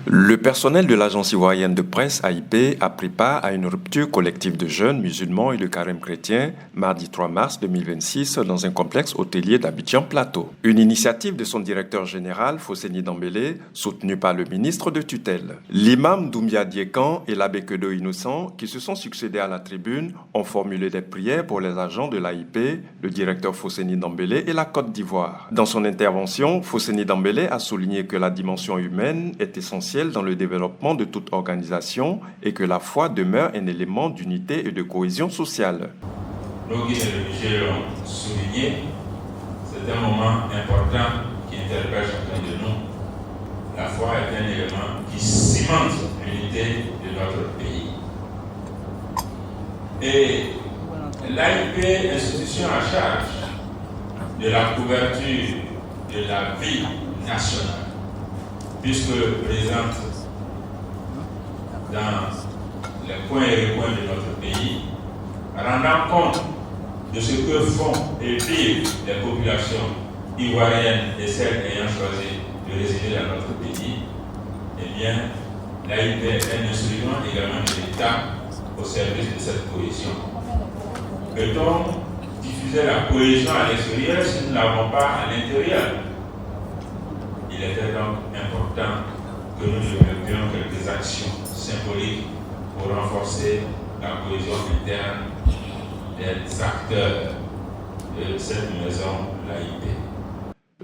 Le personnel de l'Agence ivoirienne de presse AIP a pris part à une rupture collective de jeunes musulmans et de carême chrétien mardi 3 mars 2026 dans un complexe hôtelier d'Abidjan Plateau. Une initiative de son directeur général, Fosseni Dembélé, soutenue par le ministre de tutelle. L'imam Doumbia Diekan et l'abbé Kedo Innocent, qui se sont succédés à la tribune, ont formulé des prières pour les agents de l'AIP, le directeur Fosseni Dembélé et la Côte d'Ivoire. Dans son intervention, Fosseni Dembélé a souligné que la dimension humaine est essentielle dans le développement de toute organisation et que la foi demeure un élément d'unité et de cohésion sociale. Nos guides religieux l'ont souligné, c'est un moment important qui interpelle chacun de nous. La foi est un élément qui cimente l'unité de notre pays. Et l'AIP, institution à charge de la couverture de la vie nationale, puisque présente dans les coins et recoins de notre pays, rendant compte de ce que font et vivent les populations ivoiriennes et celles ayant choisi de résider dans notre pays, eh bien, l'AIP est un instrument également de l'État au service de cette cohésion. Peut-on diffuser la cohésion à l'extérieur si nous ne l'avons pas à l'intérieur? Il était donc important que nous développions quelques actions symboliques pour renforcer la cohésion interne des acteurs de cette maison l'AIP.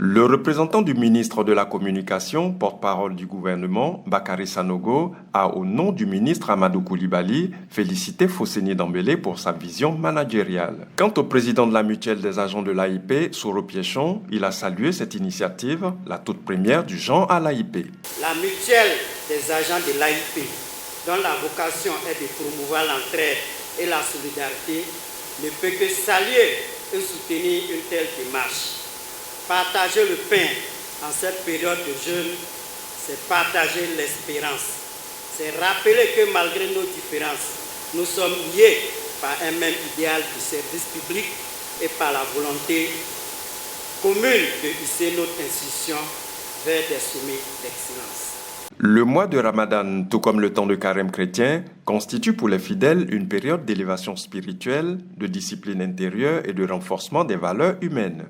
Le représentant du ministre de la Communication, porte-parole du gouvernement, Bakary Sanogo, a, au nom du ministre Amadou Koulibaly, félicité Fosseni Dembélé pour sa vision managériale. Quant au président de la mutuelle des agents de l'AIP, Soro Piéchon, il a salué cette initiative, la toute première du genre à l'AIP. La mutuelle des agents de l'AIP, dont la vocation est de promouvoir l'entraide et la solidarité, ne peut que saluer et soutenir une telle démarche. Partager le pain en cette période de jeûne, c'est partager l'espérance. C'est rappeler que malgré nos différences, nous sommes liés par un même idéal du service public et par la volonté commune de hisser notre institution vers des sommets d'excellence. Le mois de Ramadan, tout comme le temps de carême chrétien, constitue pour les fidèles une période d'élévation spirituelle, de discipline intérieure et de renforcement des valeurs humaines.